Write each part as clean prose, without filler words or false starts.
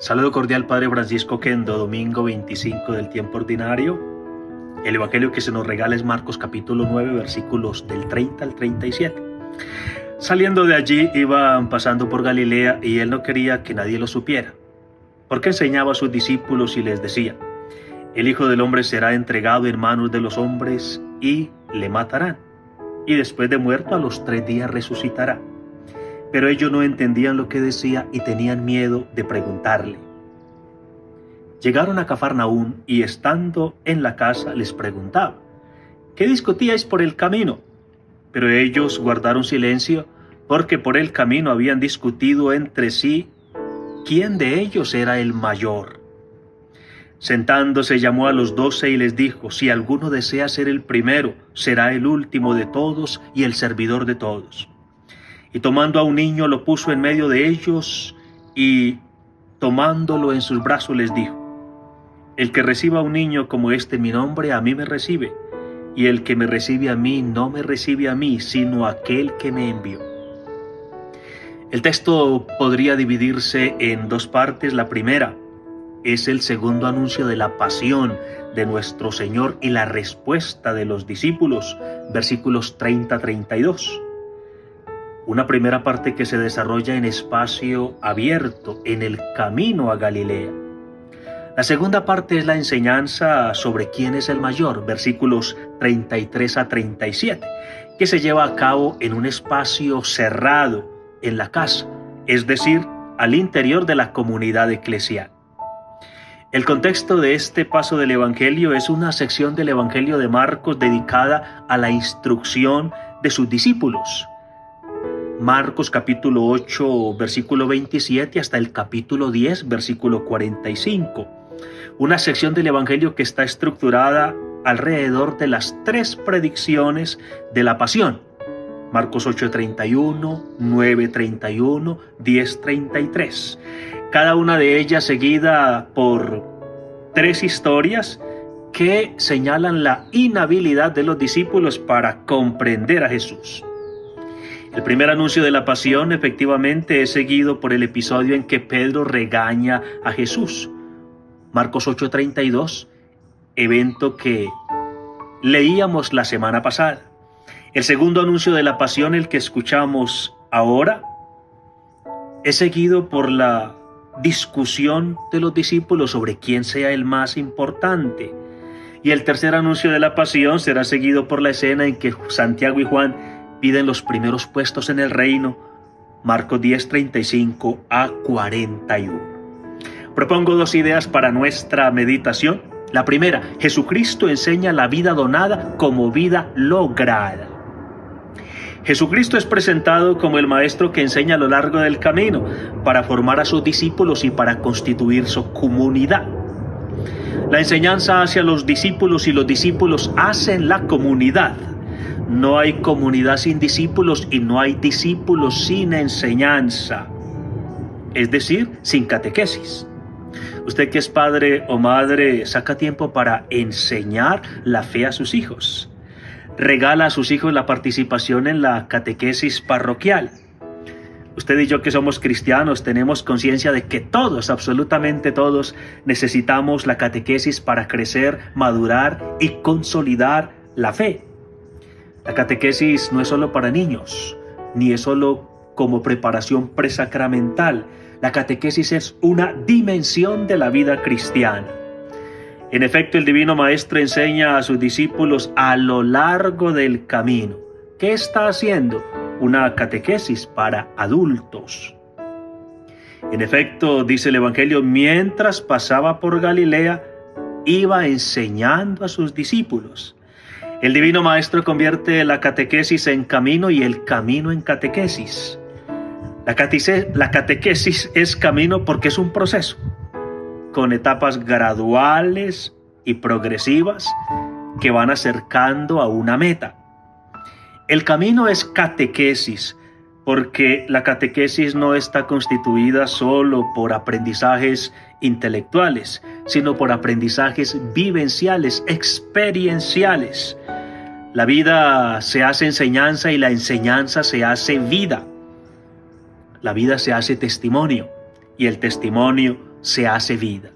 Saludo cordial, Padre Francisco Kendo, domingo 25 del tiempo ordinario. El evangelio que se nos regala es Marcos capítulo 9, versículos del 30 al 37. Saliendo de allí, iban pasando por Galilea y él no quería que nadie lo supiera, porque enseñaba a sus discípulos y les decía: el Hijo del Hombre será entregado en manos de los hombres y le matarán, y después de muerto a los 3 días resucitará. Pero ellos no entendían lo que decía y tenían miedo de preguntarle. Llegaron a Cafarnaún y estando en la casa les preguntaba: ¿qué discutíais por el camino? Pero ellos guardaron silencio, porque por el camino habían discutido entre sí quién de ellos era el mayor. Sentándose llamó a los 12 y les dijo: si alguno desea ser el primero, será el último de todos y el servidor de todos. Y tomando a un niño lo puso en medio de ellos y tomándolo en sus brazos les dijo: el que reciba a un niño como este en mi nombre, a mí me recibe, y el que me recibe a mí no me recibe a mí, sino a aquel que me envió. El texto podría dividirse en 2 partes. La primera es el segundo anuncio de la pasión de nuestro Señor y la respuesta de los discípulos, versículos 30-32. Una primera parte que se desarrolla en espacio abierto, en el camino a Galilea. La segunda parte es la enseñanza sobre quién es el mayor, versículos 33-37, que se lleva a cabo en un espacio cerrado en la casa, es decir, al interior de la comunidad eclesial. El contexto de este paso del Evangelio es una sección del Evangelio de Marcos dedicada a la instrucción de sus discípulos. Marcos capítulo 8, versículo 27 hasta el capítulo 10, versículo 45. Una sección del Evangelio que está estructurada alrededor de las 3 predicciones de la pasión. Marcos 8:31, 9:31, 10:33. Cada una de ellas seguida por 3 historias que señalan la inhabilidad de los discípulos para comprender a Jesús. El primer anuncio de la pasión efectivamente es seguido por el episodio en que Pedro regaña a Jesús. Marcos 8:32, evento que leíamos la semana pasada. El segundo anuncio de la pasión, el que escuchamos ahora, es seguido por la discusión de los discípulos sobre quién sea el más importante. Y el tercer anuncio de la pasión será seguido por la escena en que Santiago y Juan piden los primeros puestos en el reino, Marcos 10:35-41. Propongo 2 ideas para nuestra meditación. La primera: Jesucristo enseña la vida donada como vida lograda. Jesucristo es presentado como el maestro que enseña a lo largo del camino para formar a sus discípulos y para constituir su comunidad. La enseñanza hacia los discípulos y los discípulos hacen la comunidad. No hay comunidad sin discípulos y no hay discípulos sin enseñanza, es decir, sin catequesis. Usted que es padre o madre saca tiempo para enseñar la fe a sus hijos. Regala a sus hijos la participación en la catequesis parroquial. Usted y yo que somos cristianos tenemos conciencia de que todos, absolutamente todos, necesitamos la catequesis para crecer, madurar y consolidar la fe. La catequesis no es solo para niños, ni es solo como preparación presacramental. La catequesis es una dimensión de la vida cristiana. En efecto, el Divino Maestro enseña a sus discípulos a lo largo del camino. ¿Qué está haciendo? Una catequesis para adultos. En efecto, dice el Evangelio, mientras pasaba por Galilea, iba enseñando a sus discípulos. El Divino Maestro convierte la catequesis en camino y el camino en catequesis. La catequesis es camino porque es un proceso, con etapas graduales y progresivas que van acercando a una meta. El camino es catequesis porque la catequesis no está constituida solo por aprendizajes intelectuales, sino por aprendizajes vivenciales, experienciales. La vida se hace enseñanza y la enseñanza se hace vida. La vida se hace testimonio y el testimonio se hace vida.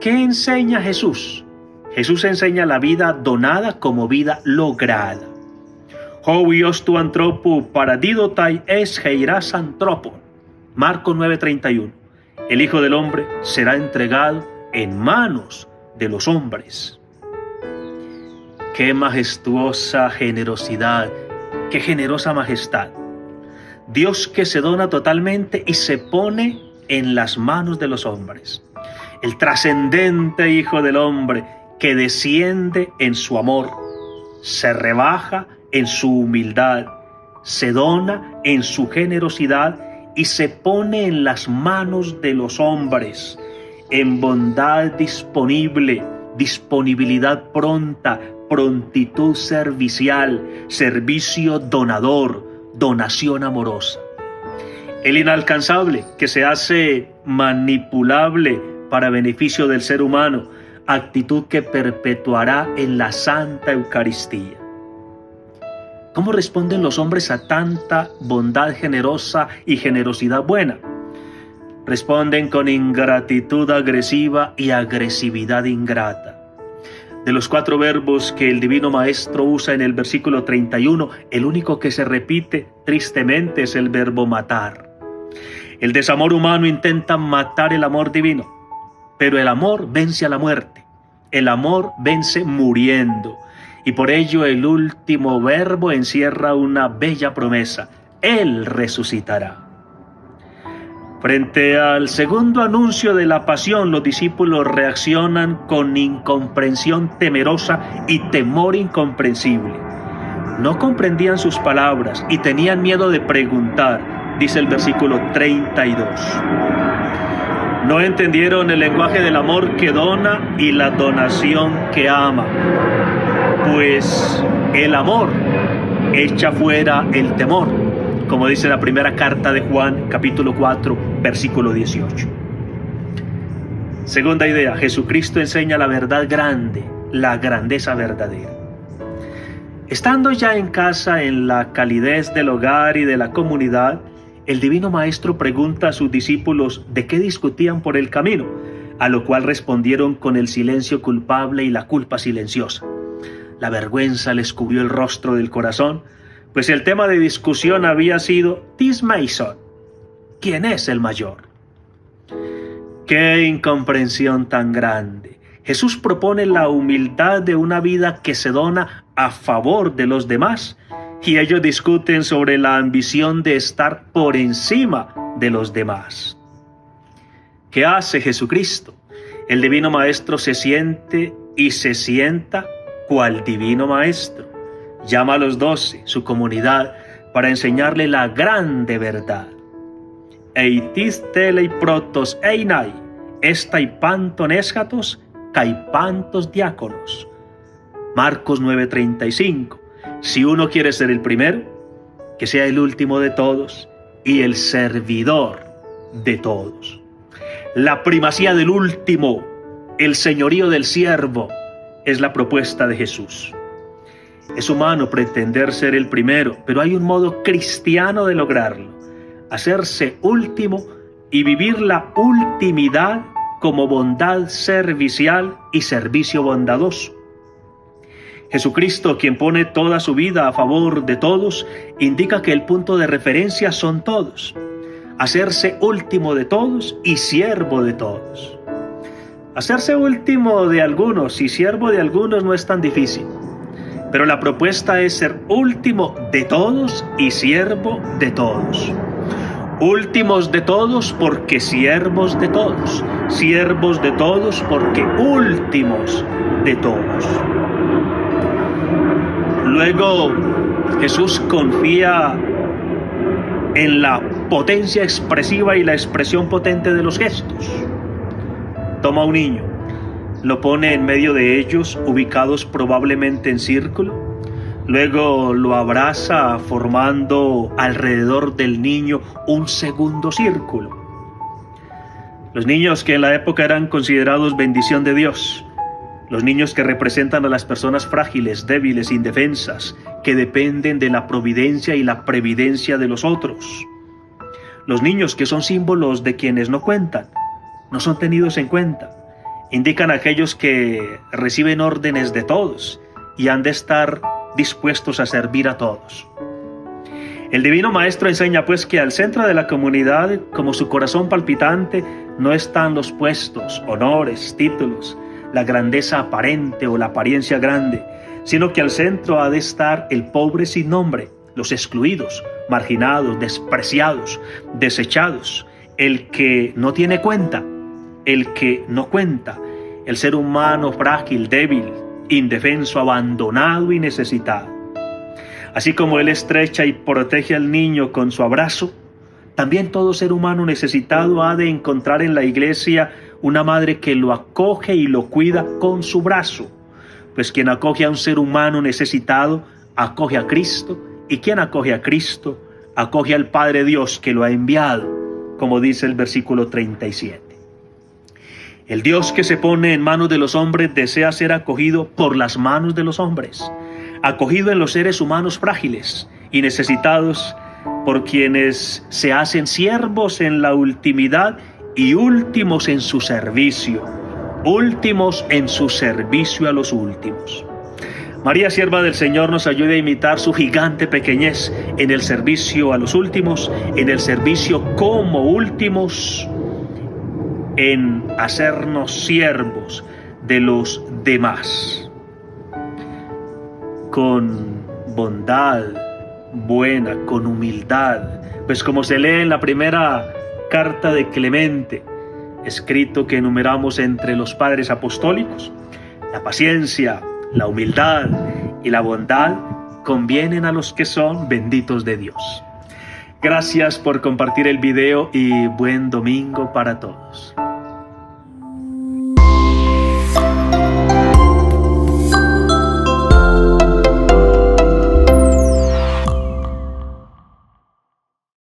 ¿Qué enseña Jesús? Jesús enseña la vida donada como vida lograda. Hoios tu antropo paradidotai es heiras antropon. Marcos 9:31. El Hijo del Hombre será entregado en manos de los hombres. Qué majestuosa generosidad, qué generosa majestad. Dios que se dona totalmente y se pone en las manos de los hombres. El trascendente Hijo del Hombre que desciende en su amor, se rebaja en su humildad, se dona en su generosidad y se pone en las manos de los hombres, en bondad disponible, disponibilidad pronta, prontitud servicial, servicio donador, donación amorosa. El inalcanzable que se hace manipulable para beneficio del ser humano, actitud que perpetuará en la Santa Eucaristía. ¿Cómo responden los hombres a tanta bondad generosa y generosidad buena? Responden con ingratitud agresiva y agresividad ingrata. De los 4 verbos que el Divino Maestro usa en el versículo 31, el único que se repite tristemente es el verbo matar. El desamor humano intenta matar el amor divino, pero el amor vence a la muerte. El amor vence muriendo. Y por ello el último verbo encierra una bella promesa. Él resucitará. Frente al segundo anuncio de la pasión, los discípulos reaccionan con incomprensión temerosa y temor incomprensible. No comprendían sus palabras y tenían miedo de preguntar, dice el versículo 32. No entendieron el lenguaje del amor que dona y la donación que ama, pues el amor echa fuera el temor, como dice la primera carta de Juan, capítulo 4, versículo 18. Segunda idea, Jesucristo enseña la verdad grande, la grandeza verdadera. Estando ya en casa, en la calidez del hogar y de la comunidad, el Divino Maestro pregunta a sus discípulos de qué discutían por el camino, a lo cual respondieron con el silencio culpable y la culpa silenciosa. La vergüenza les cubrió el rostro del corazón, pues el tema de discusión había sido Tismeison, ¿quién es el mayor? ¡Qué incomprensión tan grande! Jesús propone la humildad de una vida que se dona a favor de los demás, y ellos discuten sobre la ambición de estar por encima de los demás. ¿Qué hace Jesucristo? El Divino Maestro se siente y se sienta cual Divino Maestro. Llama a los 12, su comunidad, para enseñarle la grande verdad. Eitis telei protos einai, estai panton eschatos, kai pantos diáconos. Marcos 9:35. Si uno quiere ser el primero, que sea el último de todos y el servidor de todos. La primacía del último, el señorío del siervo, es la propuesta de Jesús. Es humano pretender ser el primero, pero hay un modo cristiano de lograrlo: hacerse último y vivir la ultimidad como bondad servicial y servicio bondadoso. Jesucristo, quien pone toda su vida a favor de todos, indica que el punto de referencia son todos. Hacerse último de todos y siervo de todos. Hacerse último de algunos y siervo de algunos no es tan difícil, pero la propuesta es ser último de todos y siervo de todos. Últimos de todos porque siervos de todos. Siervos de todos porque últimos de todos. Luego Jesús confía en la potencia expresiva y la expresión potente de los gestos. Toma un niño, lo pone en medio de ellos, ubicados probablemente en círculo. Luego lo abraza formando alrededor del niño un segundo círculo. Los niños que en la época eran considerados bendición de Dios. Los niños que representan a las personas frágiles, débiles, indefensas, que dependen de la providencia y la previdencia de los otros. Los niños que son símbolos de quienes no cuentan, no son tenidos en cuenta. Indican a aquellos que reciben órdenes de todos y han de estar dispuestos a servir a todos. El Divino Maestro enseña pues que al centro de la comunidad, como su corazón palpitante, no están los puestos, honores, títulos, la grandeza aparente o la apariencia grande, sino que al centro ha de estar el pobre sin nombre, los excluidos, marginados, despreciados, desechados, el que no tiene cuenta, el que no cuenta, el ser humano frágil, débil, indefenso, abandonado y necesitado. Así como Él estrecha y protege al niño con su abrazo, también todo ser humano necesitado ha de encontrar en la iglesia una madre que lo acoge y lo cuida con su brazo. Pues quien acoge a un ser humano necesitado, acoge a Cristo, y quien acoge a Cristo, acoge al Padre Dios que lo ha enviado, como dice el versículo 37. El Dios que se pone en manos de los hombres desea ser acogido por las manos de los hombres, acogido en los seres humanos frágiles y necesitados, por quienes se hacen siervos en la ultimidad y últimos en su servicio a los últimos. María, sierva del Señor, nos ayude a imitar su gigante pequeñez en el servicio a los últimos, en el servicio como últimos, en hacernos siervos de los demás. Con bondad buena, con humildad, pues como se lee en la primera carta de Clemente, escrito que enumeramos entre los padres apostólicos, la paciencia, la humildad y la bondad convienen a los que son benditos de Dios. Gracias por compartir el video y buen domingo para todos.